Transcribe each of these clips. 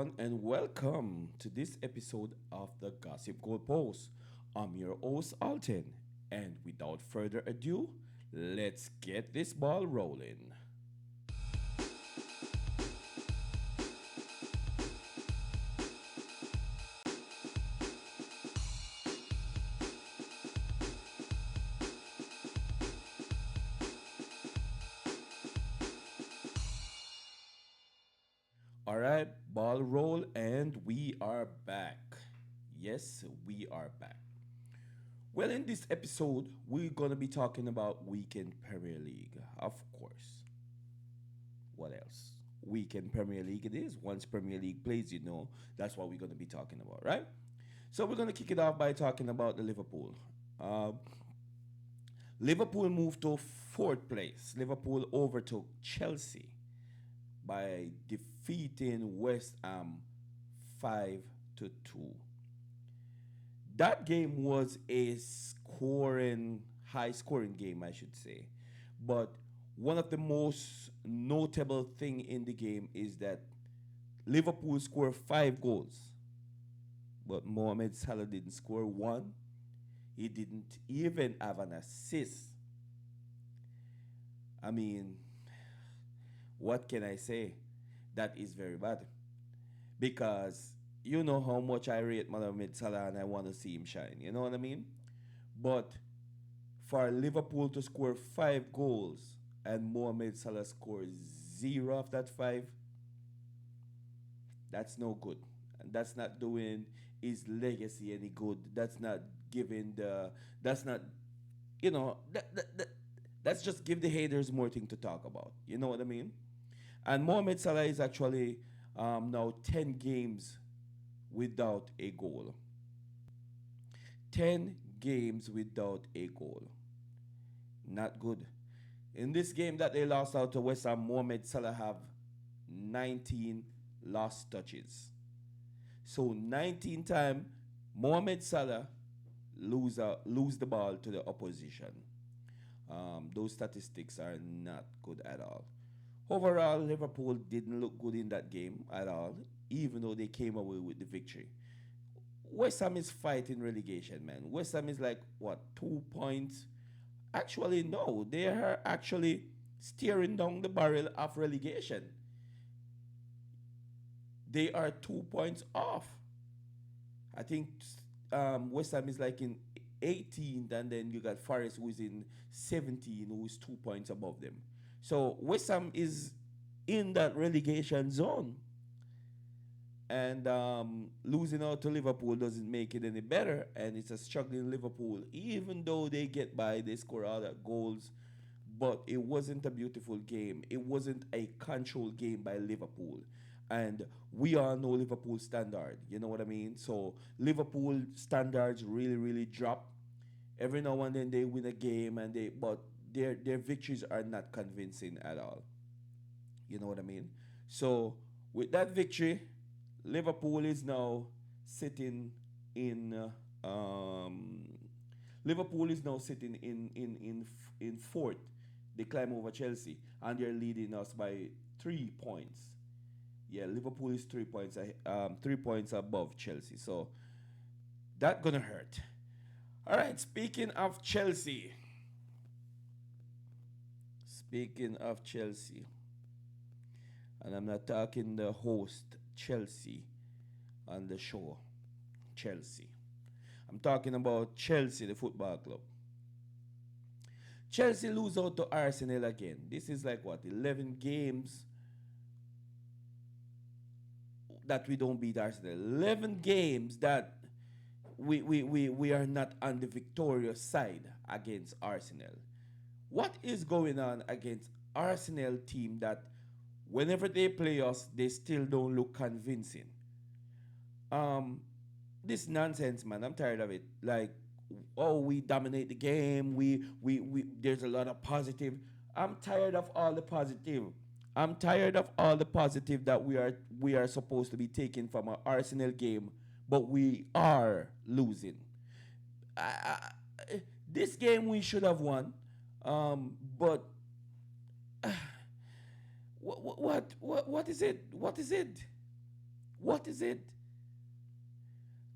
everyone, and welcome to this episode of the Gossip Goalpost. I'm your host, Alton, and without further ado, let's get this ball rolling. All right, ball roll, and we are back. Yes, we are back. Well, in this episode, we're going to be talking about Weekend Premier League, of course. What else? Weekend Premier League it is. Once Premier League plays, that's what we're going to be talking about, right? So we're going to kick it off by talking about the Liverpool. Um, Liverpool moved to fourth place. Liverpool overtook Chelsea by defeating West Ham 5-2. That game was a high scoring game, I should say. But one of the most notable thing in the game is that Liverpool scored 5 goals, but Mohamed Salah didn't score one. He didn't even have an assist. I mean, what can I say? That is very bad because you know how much I rate Mohamed Salah and I want to see him shine. You know what I mean? But for Liverpool to score 5 goals and Mohamed Salah scores zero of that five, that's no good. And that's not doing his legacy any good. That's not giving the. That's not. That's just give the haters more thing to talk about. You know what I mean? And Mohamed Salah is actually now 10 games without a goal. 10 games without a goal. Not good. In this game that they lost out to West Ham, Mohamed Salah have 19 lost touches. So 19 times Mohamed Salah lose the ball to the opposition. Those statistics are not good at all. Overall, Liverpool didn't look good in that game at all, even though they came away with the victory. West Ham is fighting relegation, man. West Ham is like, what, 2 points? Actually, no. They are actually steering down the barrel of relegation. They are 2 points off. I think West Ham is like in 18th, and then you got Forest who is in 17, who is 2 points above them. So West Ham is in that relegation zone, and losing out to Liverpool doesn't make it any better. And it's a struggling Liverpool, even though they get by, they score all that goals, but it wasn't a beautiful game. It wasn't a controlled game by Liverpool. And we all know Liverpool standard. You know what I mean? So Liverpool standards really, really drop. Every now and then they win a game, but their victories are not convincing at all. You know what I mean? So with that victory, Liverpool is now sitting in. Liverpool is now sitting in fourth. They climb over Chelsea, and they're leading us by 3 points. Yeah, Liverpool is 3 points, 3 points above Chelsea. So that gonna hurt. All right. Speaking of Chelsea, and I'm not talking the host Chelsea on the show, Chelsea. I'm talking about Chelsea, the football club. Chelsea lose out to Arsenal again. This is like what, 11 games that we don't beat Arsenal. 11 games that we are not on the victorious side against Arsenal. What is going on against Arsenal team that whenever they play us, they still don't look convincing? Um, this nonsense, man. I'm tired of it. Like, oh, we dominate the game. We there's a lot of positive. I'm tired of all the positive. I'm tired of all the positive that we are supposed to be taking from our Arsenal game, but we are losing. This game we should have won, but what is it? What is it? What is it?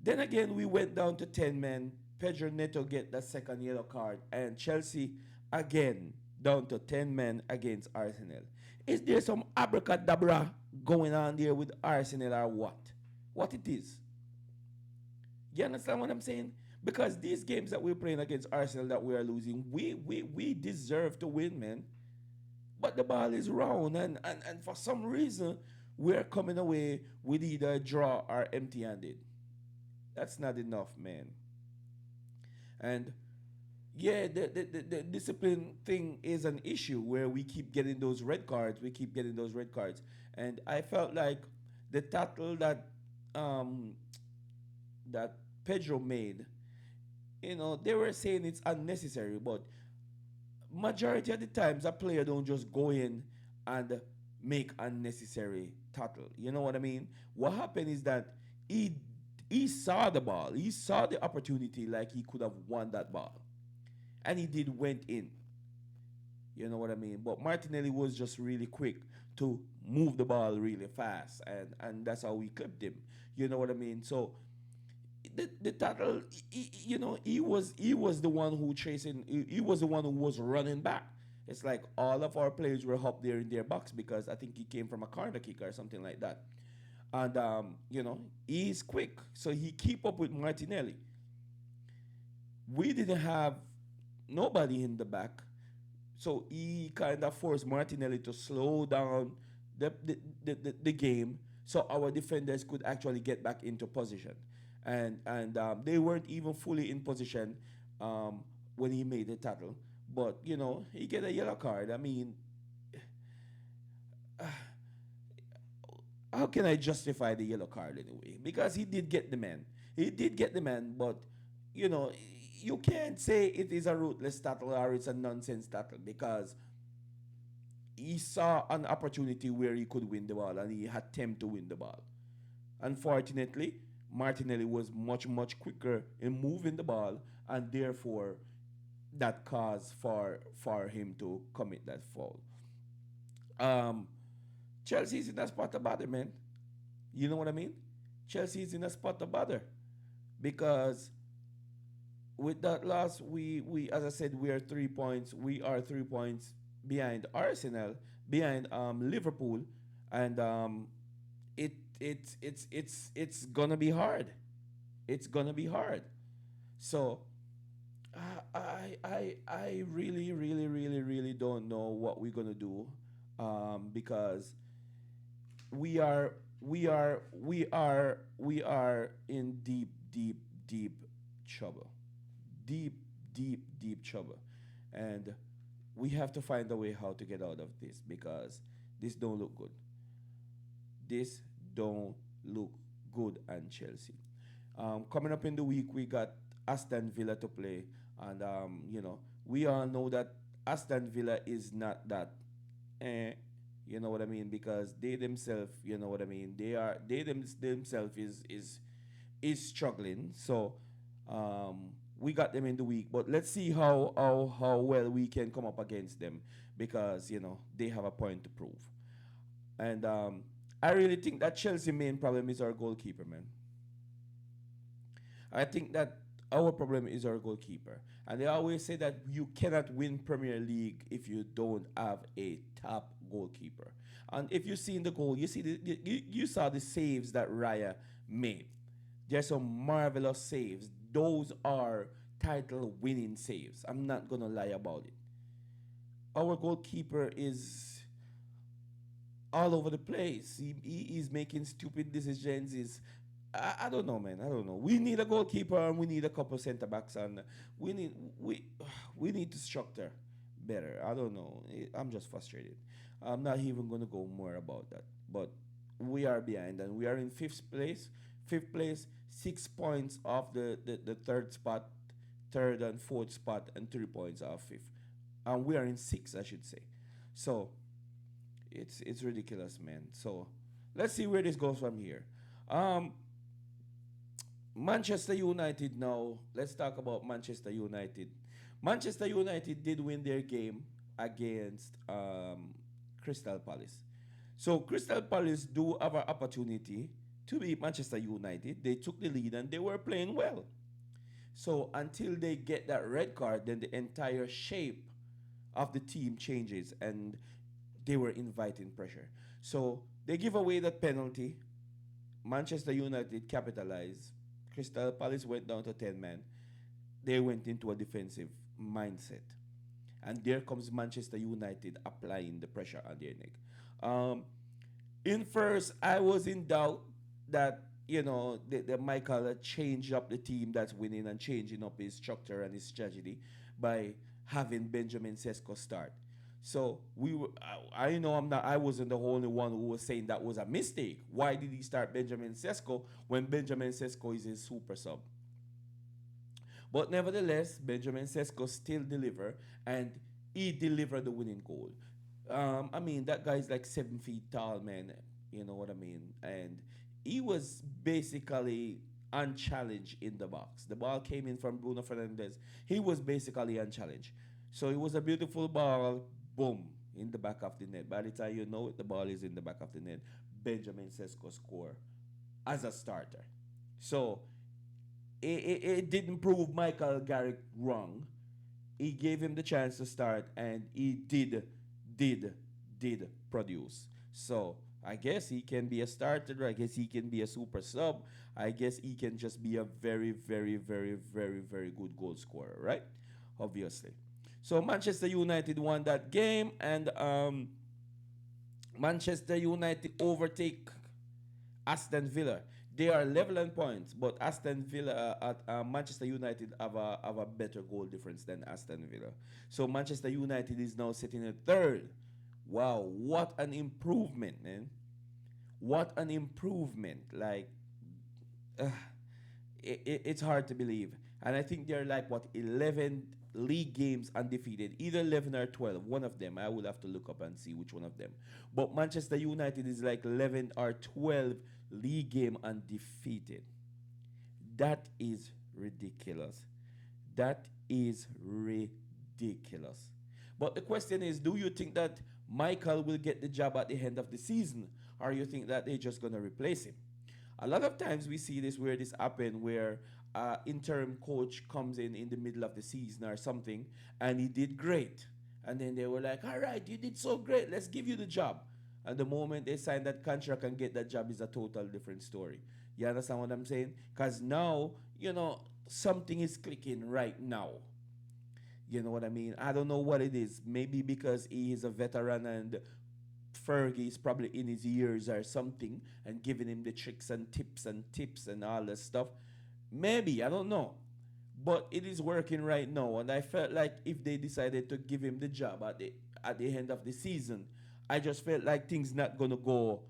Then again, we went down to 10 men. Pedro Neto get the second yellow card, and Chelsea again down to 10 men against Arsenal. Is there some abracadabra going on there with Arsenal or what? What it is? You understand what I'm saying? Because these games that we're playing against Arsenal that we are losing, we deserve to win, man. But the ball is round, and for some reason, we're coming away with either a draw or empty handed. That's not enough, man. And yeah, the discipline thing is an issue where we keep getting those red cards. We keep getting those red cards. And I felt like the tackle um, that Pedro made, they were saying it's unnecessary, but majority of the times a player don't just go in and make unnecessary tackle. You know what I mean? What happened is that he he saw the ball, he saw the opportunity like he could have won that ball, and he did went in. You know what I mean? But Martinelli was just really quick to move the ball really fast, and that's how we clipped him. You know what I mean? So the tackle, he was the one who chasing. He was the one who was running back. It's like all of our players were up there in their box because I think he came from a corner kick or something like that. And he's quick, so he keep up with Martinelli. We didn't have nobody in the back, so he kind of forced Martinelli to slow down the game so our defenders could actually get back into position. And they weren't even fully in position when he made the tackle. But, he get a yellow card. I mean, how can I justify the yellow card anyway? Because he did get the man. He did get the man, but, you know, you can't say it is a ruthless tackle or it's a nonsense tackle because he saw an opportunity where he could win the ball and he had time to win the ball. Unfortunately, Martinelli was much, much quicker in moving the ball, and therefore that caused for him to commit that foul. Um, Chelsea's in a spot of bother, man. You know what I mean? Chelsea's in a spot of bother because with that loss, we as I said, we are 3 points. We are 3 points behind Arsenal, behind Liverpool, and it's gonna be hard. It's gonna be hard. So I really really really really don't know what we're gonna do, because we are in deep deep trouble, deep deep trouble, and we have to find a way how to get out of this because this don't look good. This don't look good and Chelsea. Coming up in the week, we got Aston Villa to play, and we all know that Aston Villa is not that. Eh, you know what I mean? Because they themselves, you know what I mean. Themselves is struggling. So we got them in the week, but let's see how well we can come up against them because they have a point to prove. And I really think that Chelsea main problem is our goalkeeper, man. I think that our problem is our goalkeeper. And they always say that you cannot win Premier League if you don't have a top goalkeeper. And if you see in the goal, you see you saw the saves that Raya made. There's some marvelous saves. Those are title winning saves. I'm not gonna lie about it. Our goalkeeper is all over the place. He is making stupid decisions. I don't know, man. I don't know. We need a goalkeeper and we need a couple center backs and we need we we need to structure better. I don't know. I'm just frustrated. I'm not even gonna go more about that. But we are behind and we are in fifth place. Fifth place, 6 points off the third spot, third and fourth spot, and 3 points off fifth. And we are in six, I should say. So it's ridiculous, man. So let's see where this goes from here. Um, Manchester United now. Let's talk about Manchester United. Manchester United did win their game against Crystal Palace. So Crystal Palace do have an opportunity to beat Manchester United. They took the lead and they were playing well. So until they get that red card, then the entire shape of the team changes and they were inviting pressure. So they give away that penalty. Manchester United capitalized. Crystal Palace went down to 10 men. They went into a defensive mindset. And there comes Manchester United applying the pressure on their neck. Um, in first, I was in doubt that the Michael had changed up the team that's winning and changing up his structure and his strategy by having Benjamin Sesko start. So we were. I know I'm not. I wasn't the only one who was saying that was a mistake. Why did he start Benjamin Sesko when Benjamin Sesko is his super sub? But nevertheless, Benjamin Sesko still deliver, and he delivered the winning goal. I mean, that guy's like 7 feet tall, man. You know what I mean? And he was basically unchallenged in the box. The ball came in from Bruno Fernandez. He was basically unchallenged. So it was a beautiful ball, boom, in the back of the net. By the time you know it, the ball is in the back of the net. Benjamin Sesko score as a starter. So it didn't prove Michael Garrick wrong. He gave him the chance to start, and he did, did produce. So I guess he can be a starter. I guess he can be a super sub. I guess he can just be a very, very, very, very, very good goal scorer, right? Obviously. So Manchester United won that game, and Manchester United overtake Aston Villa. They are level in points, but Aston Villa at Manchester United have a better goal difference than Aston Villa. So Manchester United is now sitting at third. Wow, what an improvement, man! What an improvement! Like, uh, it's hard to believe. And I think they're like what 11 league games undefeated, either 11 or 12. One of them. I will have to look up and see which one of them. But Manchester United is like 11 or 12 league game undefeated. That is ridiculous. That is ridiculous. But the question is, do you think that Michael will get the job at the end of the season, or you think that they're just gonna replace him? A lot of times we see this where this happen where interim coach comes in the middle of the season or something, and he did great, and then they were like, all right, you did so great, let's give you the job. And the moment they sign that contract and get that job is a total different story. You understand what I'm saying? Because now, something is clicking right now. You know what I mean? I don't know what it is. Maybe because he is a veteran and Fergie is probably in his ears or something and giving him the tricks and tips and all that stuff. Maybe, I don't know. But it is working right now. And I felt like if they decided to give him the job at the end of the season, I just felt like things not gonna go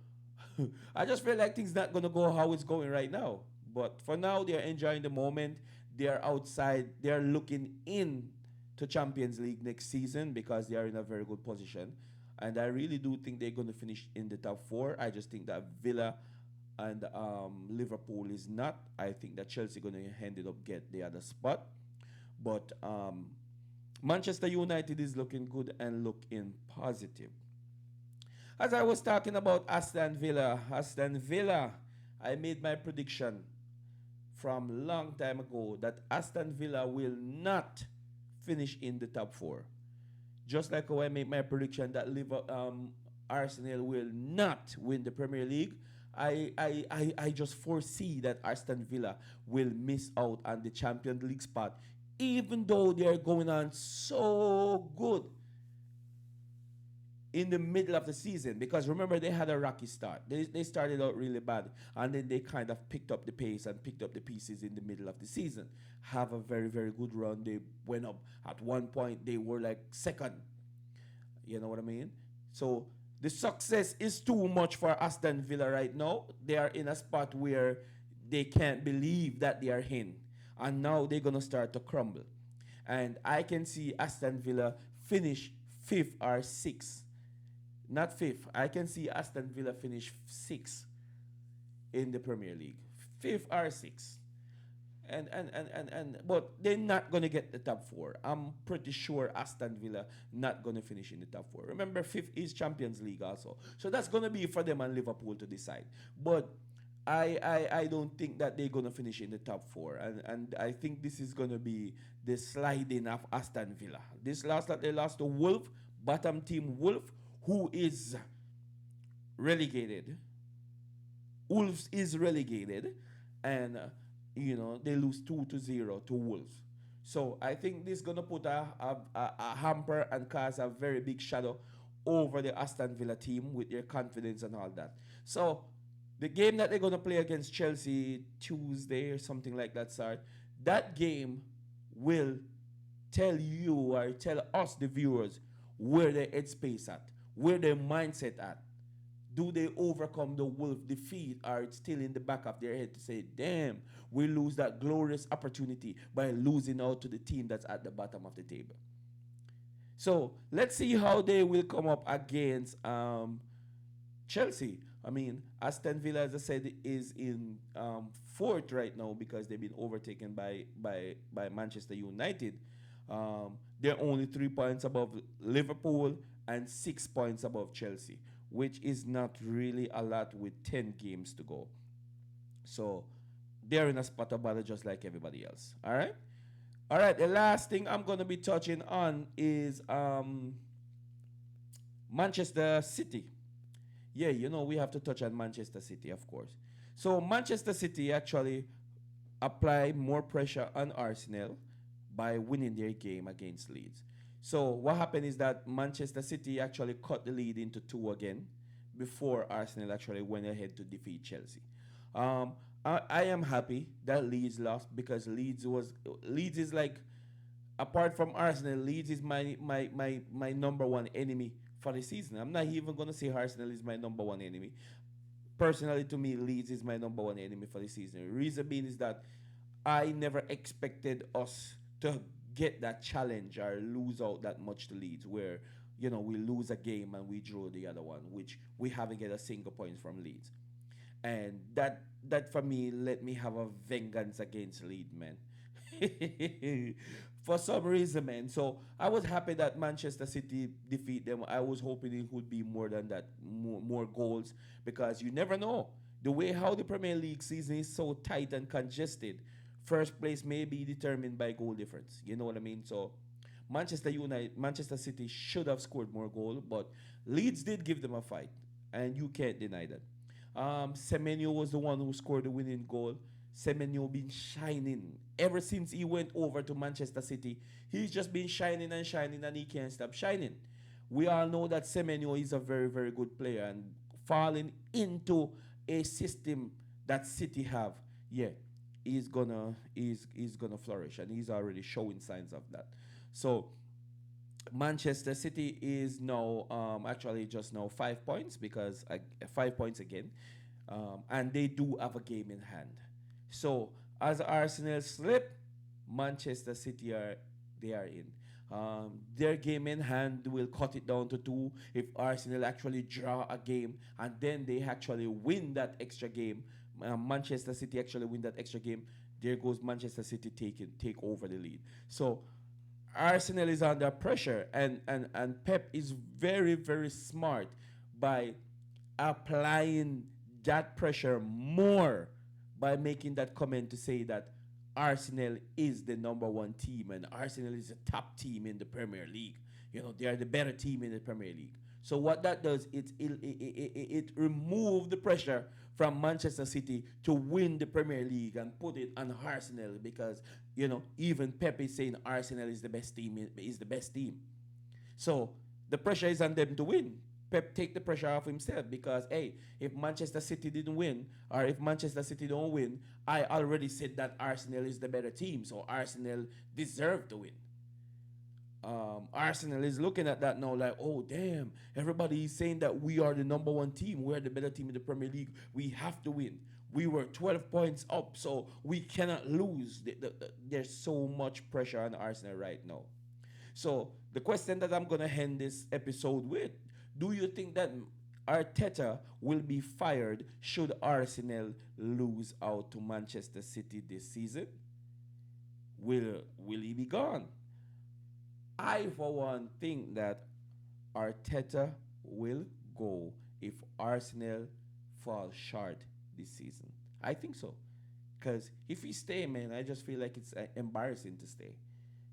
I just felt like things not gonna go how it's going right now. But for now they're enjoying the moment. They're outside, they're looking in to Champions League next season because they are in a very good position. And I really do think they're going to finish in the top four. I just think that Villa and Liverpool is not. I think that Chelsea going to end it up get the other spot. But Manchester United is looking good and looking positive. As I was talking about Aston Villa, I made my prediction from long time ago that Aston Villa will not finish in the top four. Just like how I make my prediction that Arsenal will not win the Premier League, I just foresee that Aston Villa will miss out on the Champions League spot, even though they are going on so good in the middle of the season. Because remember, they had a rocky start. They started out really bad, and then they kind of picked up the pace and picked up the pieces in the middle of the season. Have a very, very good run. They went up. At one point, they were like second. You know what I mean? So the success is too much for Aston Villa right now. They are in a spot where they can't believe that they are in. And now they're going to start to crumble. And I can see Aston Villa finish fifth or sixth. Not fifth. I can see Aston Villa finish sixth in the Premier League. Fifth or sixth. And but they're not gonna get the top four. I'm pretty sure Aston Villa not gonna finish in the top four. Remember, fifth is Champions League also, so that's gonna be for them and Liverpool to decide. But I don't think that they're gonna finish in the top four, and I think this is gonna be the sliding of Aston Villa. This last that they lost to Wolf, bottom team Wolf, who is relegated. Wolves is relegated, and they lose 2-0 to Wolves. So I think this is gonna put a hamper and cast a very big shadow over the Aston Villa team with their confidence and all that. So the game that they're gonna play against Chelsea Tuesday or something like that, sir, that game will tell you or tell us the viewers where their headspace at, where their mindset at. Do they overcome the Wolf defeat, or it's still in the back of their head to say, damn, we lose that glorious opportunity by losing out to the team that's at the bottom of the table. So let's see how they will come up against Chelsea. I mean, Aston Villa, as I said, is in fourth right now because they've been overtaken by Manchester United. They're only 3 points above Liverpool and 6 points above Chelsea, which is not really a lot with 10 games to go. So they're in a spot of bother just like everybody else. All right? All right, the last thing I'm going to be touching on is Manchester City. Yeah, we have to touch on Manchester City, of course. So Manchester City actually apply more pressure on Arsenal by winning their game against Leeds. So what happened is that Manchester City actually cut the lead into two again before Arsenal actually went ahead to defeat Chelsea. Um, I am happy that Leeds lost because Leeds is like, apart from Arsenal, Leeds is my number one enemy for the season. I'm not even gonna say Arsenal is my number one enemy. Personally, to me, Leeds is my number one enemy for the season. The reason being is that I never expected us to get that challenge or lose out that much to Leeds, where we lose a game and we draw the other one, which we haven't get a single point from Leeds, and that for me let me have a vengeance against Leeds, man. For some reason, man. So I was happy that Manchester City defeat them. I was hoping it would be more than that, more goals, because you never know. The way how the Premier League season is so tight and congested, first place may be determined by goal difference. You know what I mean? So Manchester City should have scored more goal, but Leeds did give them a fight, and you can't deny that. Semenyo was the one who scored the winning goal. Semenyo been shining ever since he went over to Manchester City. He's just been shining and shining, and he can't stop shining. We all know that Semenyo is a very, very good player, and falling into a system that City have, yeah, he's gonna flourish, and he's already showing signs of that. So Manchester City is now actually just now 5 points, because 5 points again, and they do have a game in hand. So as Arsenal slip, Manchester City are in. Their game in hand will cut it down to two if Arsenal actually draw a game and then they actually win that extra game. Manchester City actually win that extra game. There goes Manchester City take over the lead. So Arsenal is under pressure, and Pep is very, very smart by applying that pressure more by making that comment to say that Arsenal is the number one team and Arsenal is the top team in the Premier League. They are the better team in the Premier League. So what that does, it removes the pressure from Manchester City to win the Premier League and put it on Arsenal, because even Pep is saying Arsenal is the best team, is the best team. So the pressure is on them to win. Pep take the pressure off himself, because hey, if Manchester City didn't win, or if Manchester City don't win, I already said that Arsenal is the better team, so Arsenal deserve to win. Arsenal is looking at that now like, oh damn, everybody is saying that we are the number one team, we're the better team in the Premier League, we have to win. We were 12 points up, so we cannot lose. There's so much pressure on Arsenal right now. So the question that I'm gonna end this episode with: do you think that Arteta will be fired should Arsenal lose out to Manchester City this season? Will he be gone? I, for one, think that Arteta will go if Arsenal fall short this season. I think so. Because if we stay, man, I just feel like it's embarrassing to stay.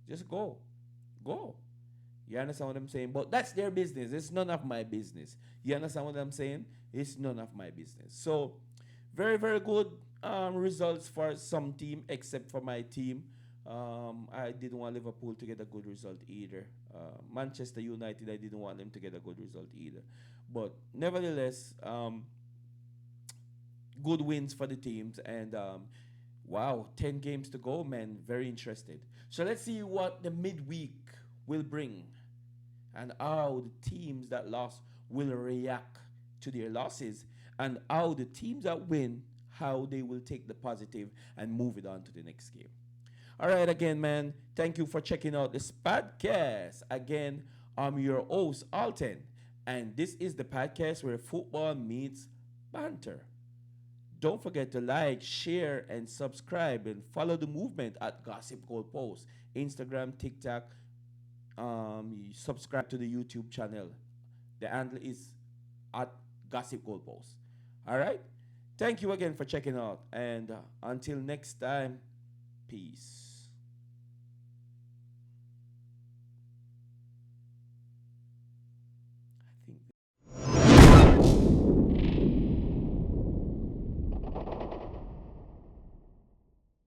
Just go. Go. You understand what I'm saying? But that's their business. It's none of my business. You understand what I'm saying? It's none of my business. So, very, very good results for some team, except for my team. I didn't want Liverpool to get a good result either. Manchester United, I didn't want them to get a good result either. But nevertheless, good wins for the teams. And wow, 10 games to go, man. Very interested. So let's see what the midweek will bring and how the teams that lost will react to their losses and how the teams that win, how they will take the positive and move it on to the next game. All right, again, man, thank you for checking out this podcast. Again, I'm your host, Alton, and this is the podcast where football meets banter. Don't forget to like, share, and subscribe and follow the movement at Gossip Goalpost, Instagram, TikTok. You subscribe to the YouTube channel. The handle is at Gossip Goalpost. All right. Thank you again for checking out, and until next time, peace.